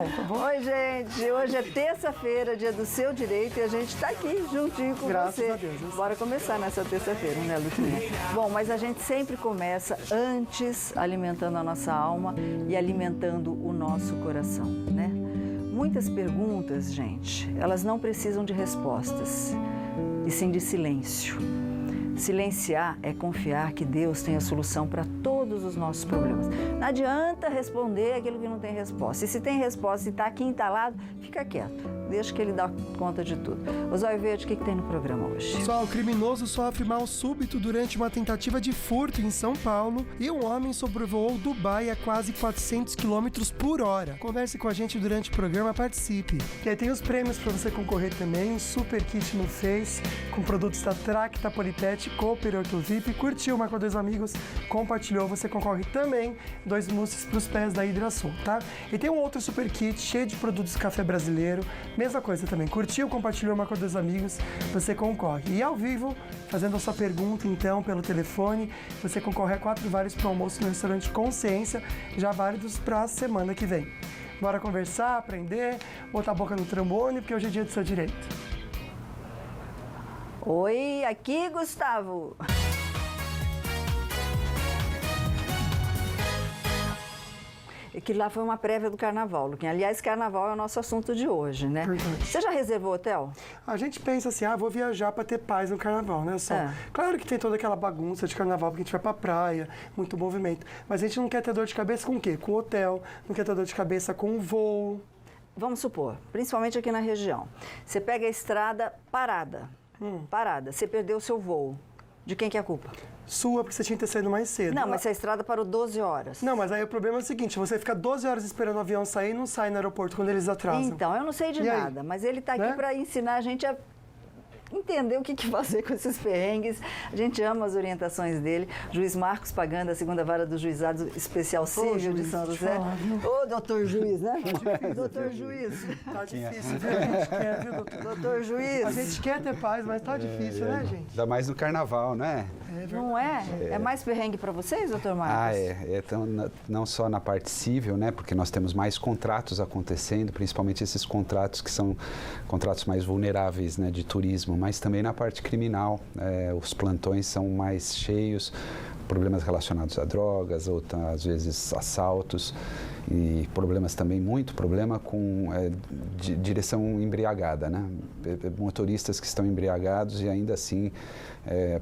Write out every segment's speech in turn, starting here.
Oi, gente. Hoje é terça-feira, dia do seu direito, e a gente está aqui juntinho com Graças você. a Deus. Bora começar nessa terça-feira, né, Luquinha? Bom, mas a gente sempre começa antes alimentando a nossa alma e alimentando o nosso coração, né? Muitas perguntas, gente, elas não precisam de respostas, e sim de silêncio. Silenciar é confiar que Deus tem a solução para todos os nossos problemas. Não adianta responder aquilo que não tem resposta. E se tem resposta e está aqui entalado, fica quieto. Deixa que ele dá conta de tudo. Osório Verde, o que tem no programa hoje? Pessoal, o criminoso sofre mal súbito durante uma tentativa de furto em São Paulo e um homem sobrevoou Dubai a quase 400 km por hora. Converse com a gente durante o programa, participe. E aí tem os prêmios para você concorrer também, um super kit no Face, com produtos da Tracta, Polipet, Cooper, Ortovip. Curtiu, marcou dois amigos, compartilhou, você concorre também 2 mousses para os pés da Hidrasul, tá? E tem um outro super kit cheio de produtos café brasileiro. Mesma coisa também, curtiu, compartilhou, marcou dois amigos, você concorre. E ao vivo, fazendo a sua pergunta, então, pelo telefone, você concorre a 4 vários para o almoço no restaurante Consciência, já válidos para a semana que vem. Bora conversar, aprender, botar a boca no trombone, porque hoje é dia do seu direito. Oi, aqui, Gustavo. Que lá foi uma prévia do carnaval, Luquinha. Aliás, carnaval é o nosso assunto de hoje, né? Verdade. Você já reservou hotel? A gente pensa assim, vou viajar para ter paz no carnaval, né? Claro que tem toda aquela bagunça de carnaval, porque a gente vai pra praia, muito movimento. Mas a gente não quer ter dor de cabeça com o quê? Com o hotel, não quer ter dor de cabeça com o voo. Vamos supor, principalmente aqui na região. Você pega a estrada parada, você perdeu o seu voo. De quem que é a culpa? Sua, porque você tinha que ter saído mais cedo. Não, mas se a estrada parou 12 horas. Não, mas aí o problema é o seguinte, você fica 12 horas esperando o avião sair e não sai no aeroporto quando eles atrasam. Então, eu não sei de nada, mas ele está aqui para ensinar a gente a entender o que fazer com esses perrengues. A gente ama as orientações dele. Juiz Marcos Paganda, da 2ª Vara do Juizado Especial Civil de São José. Ô, doutor juiz, né? Doutor juiz. Tá difícil, viu? A gente quer, viu, doutor? Doutor juiz. A gente quer ter paz, mas tá difícil, né, gente? Ainda mais no carnaval, né? Não é? É mais perrengue para vocês, doutor Marcos? Então, não só na parte civil, né? Porque nós temos mais contratos acontecendo, principalmente esses contratos que são contratos mais vulneráveis, né? De turismo, mas também na parte criminal. Os plantões são mais cheios, problemas relacionados a drogas, ou às vezes assaltos, e problemas também, muito problema com direção embriagada, né? Motoristas que estão embriagados e ainda assim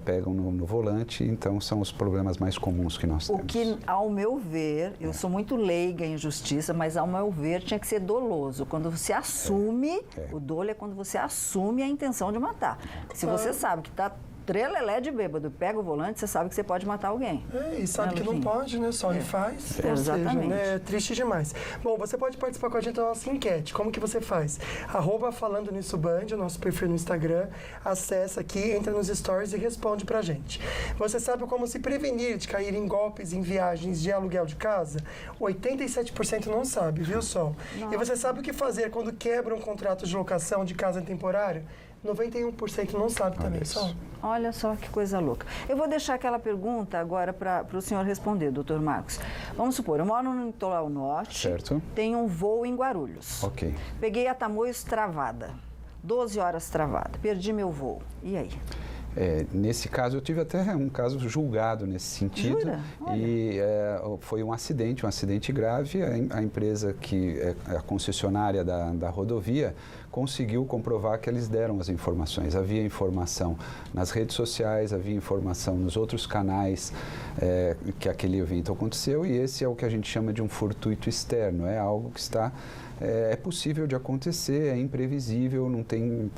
pegam no volante, então são os problemas mais comuns que nós temos. O que, ao meu ver, eu sou muito leiga em justiça, mas ao meu ver tinha que ser doloso. Quando você assume, o dolo é quando você assume a intenção de matar. Se você sabe que está trelelé de bêbado, pega o volante, você sabe que você pode matar alguém. E sabe que não pode, né? Só e faz. Exatamente. Seja, né? É triste demais. Bom, você pode participar com a gente da nossa enquete. Como que você faz? @falando nisso Band, o nosso perfil no Instagram. Acessa aqui, entra nos stories e responde pra gente. Você sabe como se prevenir de cair em golpes em viagens de aluguel de casa? 87% não sabe, viu, Sol? Nossa. E você sabe o que fazer quando quebra um contrato de locação de casa temporária? 91% não sabe também, Sol. Olha só que coisa louca. Eu vou deixar aquela pergunta agora para o senhor responder, doutor Marcos. Vamos supor, eu moro no litoral norte, certo. Tenho um voo em Guarulhos. Ok. Peguei a Tamoios travada, 12 horas travada, perdi meu voo. E aí? Nesse caso, eu tive até um caso julgado nesse sentido. Jura? E foi um acidente grave. A empresa que é a concessionária da rodovia conseguiu comprovar que eles deram as informações. Havia informação nas redes sociais, havia informação nos outros canais que aquele evento aconteceu, e esse é o que a gente chama de um fortuito externo. É algo que está... É possível de acontecer, é imprevisível, não tem...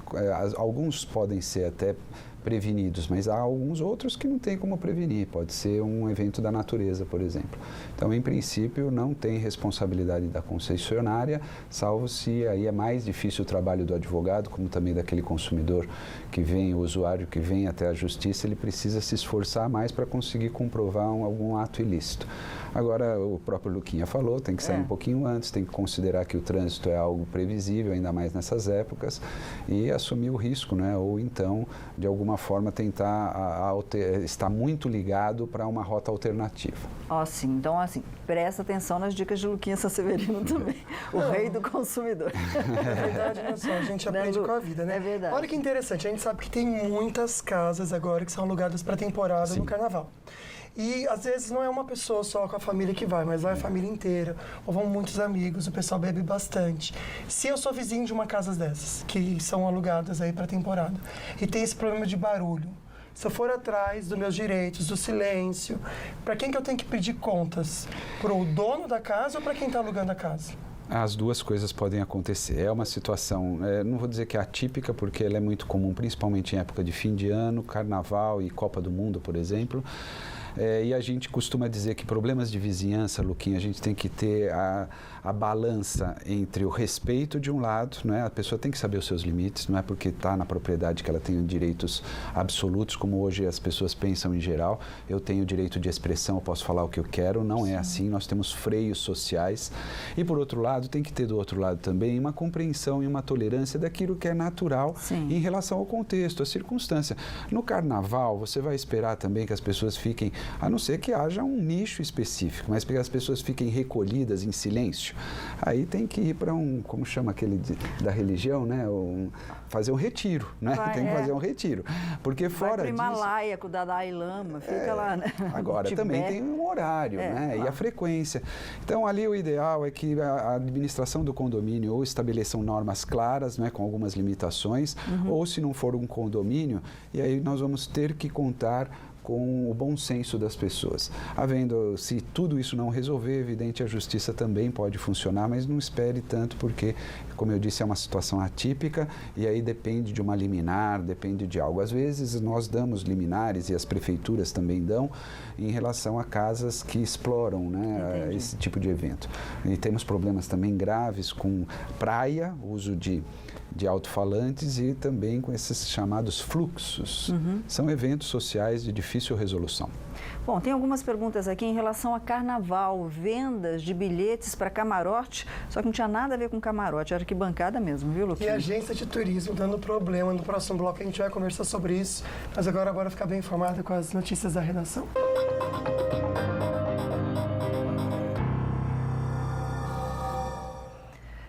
alguns podem ser até prevenidos, mas há alguns outros que não tem como prevenir. Pode ser um evento da natureza, por exemplo. Então, em princípio, não tem responsabilidade da concessionária, salvo se aí é mais difícil o trabalho do advogado, como também daquele consumidor que vem, o usuário que vem até a justiça, ele precisa se esforçar mais para conseguir comprovar algum ato ilícito. Agora, o próprio Luquinha falou, tem que sair um pouquinho antes, tem que considerar que o trânsito é algo previsível, ainda mais nessas épocas, e assumir o risco, né? Ou então, de alguma alguma forma tentar estar muito ligado para uma rota alternativa. Sim. Então, assim, presta atenção nas dicas de Luquinha Sanseverino também, o rei do consumidor. É verdade, olha só, a gente aprende com a vida, né? É verdade. Olha que interessante, a gente sabe que tem muitas casas agora que são alugadas para temporada no carnaval. E às vezes não é uma pessoa só com a família que vai, mas vai a família inteira, ou vão muitos amigos, o pessoal bebe bastante. Se eu sou vizinho de uma casa dessas, que são alugadas aí para temporada, e tem esse problema de barulho, se eu for atrás dos meus direitos, do silêncio, para quem que eu tenho que pedir contas? Para o dono da casa ou para quem está alugando a casa? As duas coisas podem acontecer. É uma situação, não vou dizer que é atípica, porque ela é muito comum, principalmente em época de fim de ano, carnaval e Copa do Mundo, por exemplo. E a gente costuma dizer que problemas de vizinhança, Luquinha, a gente tem que ter a balança entre o respeito de um lado, não é? A pessoa tem que saber os seus limites, não é porque está na propriedade que ela tem direitos absolutos, como hoje as pessoas pensam em geral. Eu tenho direito de expressão, eu posso falar o que eu quero, não é assim, nós temos freios sociais. E por outro lado, tem que ter do outro lado também uma compreensão e uma tolerância daquilo que é natural em relação ao contexto, à circunstância. No carnaval, você vai esperar também que as pessoas fiquem, a não ser que haja um nicho específico, mas que as pessoas fiquem recolhidas em silêncio. Aí tem que ir para como chama aquele da religião, né? Fazer um retiro, né? Tem que fazer um retiro. Porque fora disso... Vai para o Himalaia com o Dalai Lama, fica lá, né? Agora, também tem um horário, né? Claro. E a frequência. Então, ali o ideal é que a administração do condomínio ou estabeleçam normas claras, né? Com algumas limitações, ou se não for um condomínio, e aí nós vamos ter que contar com o bom senso das pessoas. Se tudo isso não resolver, é evidente, a justiça também pode funcionar, mas não espere tanto, porque, como eu disse, é uma situação atípica e aí depende de uma liminar, depende de algo. Às vezes nós damos liminares e as prefeituras também dão em relação a casas que exploram, né, esse tipo de evento. E temos problemas também graves com praia, uso de alto-falantes e também com esses chamados fluxos. São eventos sociais de difícil resolução. Bom, tem algumas perguntas aqui em relação a carnaval, vendas de bilhetes para camarote, só que não tinha nada a ver com camarote, era arquibancada mesmo, viu, Luquinha? E a agência de turismo dando problema. No próximo bloco a gente vai conversar sobre isso, mas agora bora ficar bem informado com as notícias da redação.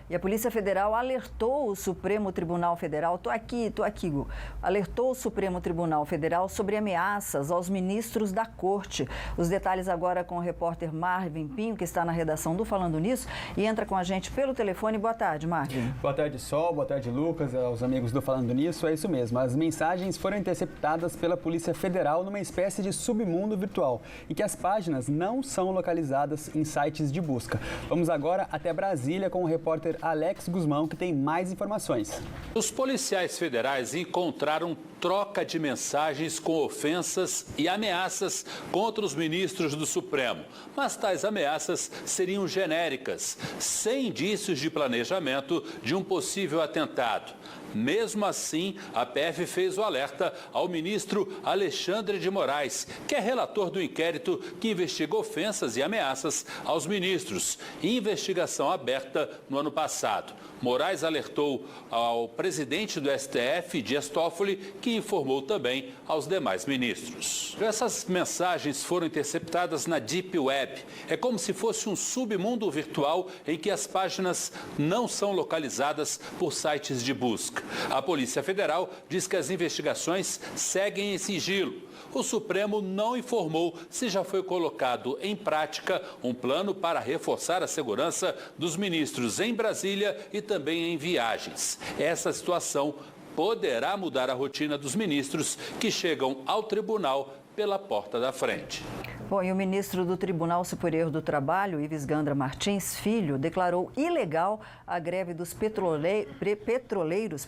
E a Polícia Federal alertou o Supremo Tribunal Federal, tô aqui, Gu, alertou o Supremo Tribunal Federal sobre ameaças aos ministros da Corte. Os detalhes agora com o repórter Marvin Pinho, que está na redação do Falando Nisso e entra com a gente pelo telefone. Boa tarde, Marvin. Boa tarde, Sol. Boa tarde, Lucas, aos amigos do Falando Nisso. É isso mesmo, as mensagens foram interceptadas pela Polícia Federal numa espécie de submundo virtual, em que as páginas não são localizadas em sites de busca. Vamos agora até Brasília com o repórter Alex Guzmão, que tem mais informações. Os policiais federais encontraram troca de mensagens com ofensas e ameaças contra os ministros do Supremo. Mas tais ameaças seriam genéricas, sem indícios de planejamento de um possível atentado. Mesmo assim, a PF fez o alerta ao ministro Alexandre de Moraes, que é relator do inquérito que investiga ofensas e ameaças aos ministros, investigação aberta no ano passado. Moraes alertou ao presidente do STF, Dias Toffoli, que informou também aos demais ministros. Essas mensagens foram interceptadas na Deep Web. É como se fosse um submundo virtual em que as páginas não são localizadas por sites de busca. A Polícia Federal diz que as investigações seguem em sigilo. O Supremo não informou se já foi colocado em prática um plano para reforçar a segurança dos ministros em Brasília e também em viagens. Essa situação poderá mudar a rotina dos ministros que chegam ao tribunal pela porta da frente. Bom, e o ministro do Tribunal Superior do Trabalho, Ives Gandra Martins Filho, declarou ilegal a greve dos petroleiros,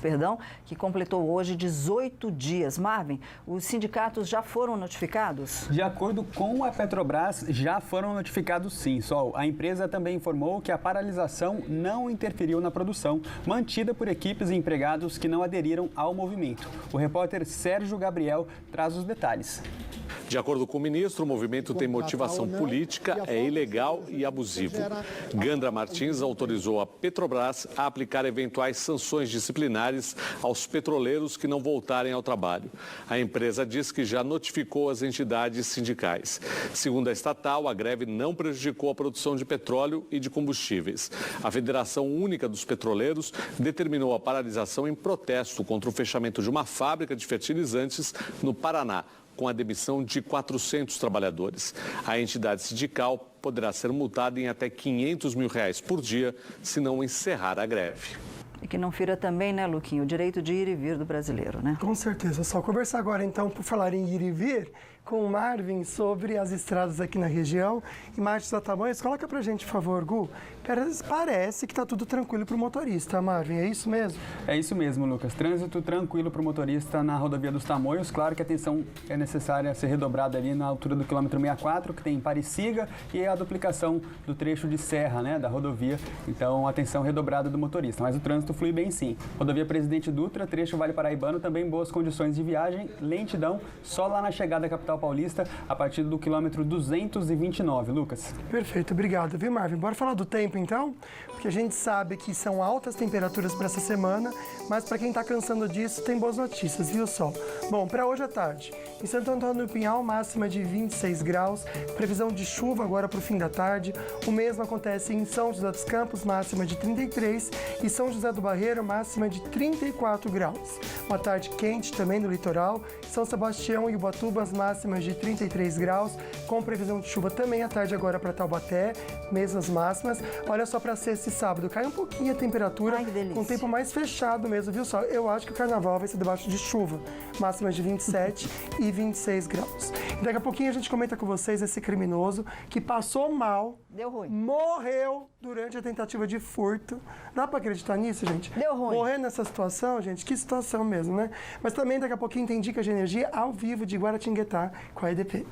que completou hoje 18 dias. Marvin, os sindicatos já foram notificados? De acordo com a Petrobras, já foram notificados sim, Sol. A empresa também informou que a paralisação não interferiu na produção, mantida por equipes e empregados que não aderiram ao movimento. O repórter Sérgio Gabriel traz os detalhes. De acordo com o ministro, o movimento contrato tem motivação política, é ilegal e abusivo. Gandra Martins autorizou a Petrobras a aplicar eventuais sanções disciplinares aos petroleiros que não voltarem ao trabalho. A empresa diz que já notificou as entidades sindicais. Segundo a estatal, a greve não prejudicou a produção de petróleo e de combustíveis. A Federação Única dos Petroleiros determinou a paralisação em protesto contra o fechamento de uma fábrica de fertilizantes no Paraná, com a demissão de 400 trabalhadores. A entidade sindical poderá ser multada em até R$500 mil por dia se não encerrar a greve. E que não fira também, né, Luquinho, o direito de ir e vir do brasileiro, né? Com certeza. Só conversar agora, então, por falar em ir e vir, com o Marvin sobre as estradas aqui na região. Imagens da Tamanhos, coloca pra gente, por favor, Gu. Parece que tá tudo tranquilo pro motorista, Marvin, é isso mesmo? É isso mesmo, Lucas. Trânsito tranquilo para o motorista na rodovia dos Tamoios. Claro que a atenção é necessária ser redobrada ali na altura do quilômetro 64, que tem Pariciga, e a duplicação do trecho de serra, né, da rodovia. Então, atenção redobrada do motorista. Mas o trânsito flui bem sim. Rodovia Presidente Dutra, trecho Vale Paraibano, também boas condições de viagem, lentidão, só lá na chegada da capital paulista, a partir do quilômetro 229. Lucas. Perfeito, obrigado, viu, Marvin? Bora falar do tempo, então? Porque a gente sabe que são altas temperaturas para essa semana, mas para quem está cansando disso, tem boas notícias, viu, Sol? Bom, para hoje à tarde, em Santo Antônio do Pinhal, máxima de 26 graus, previsão de chuva agora para o fim da tarde. O mesmo acontece em São José dos Campos, máxima de 33, e São José do Barreiro, máxima de 34 graus. Uma tarde quente também no litoral, São Sebastião e Ubatuba, as máximas de 33 graus, com previsão de chuva também à tarde agora para Taubaté, mesmas máximas. Olha só, para sexta e sábado, cai um pouquinho a temperatura, com o tempo mais fechado mesmo, viu só? Eu acho que o carnaval vai ser debaixo de chuva, máximas de 27 e 26 graus. E daqui a pouquinho a gente comenta com vocês esse criminoso que passou mal, deu ruim, morreu durante a tentativa de furto. Dá pra acreditar nisso, gente? Deu ruim. Morrer nessa situação, gente, que situação mesmo, né? Mas também daqui a pouquinho tem dicas de energia ao vivo de Guaratinguetá com a EDP.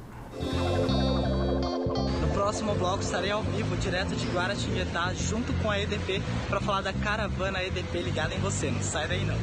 No próximo bloco estarei ao vivo, direto de Guaratinguetá, junto com a EDP, para falar da caravana EDP ligada em você. Não sai daí não.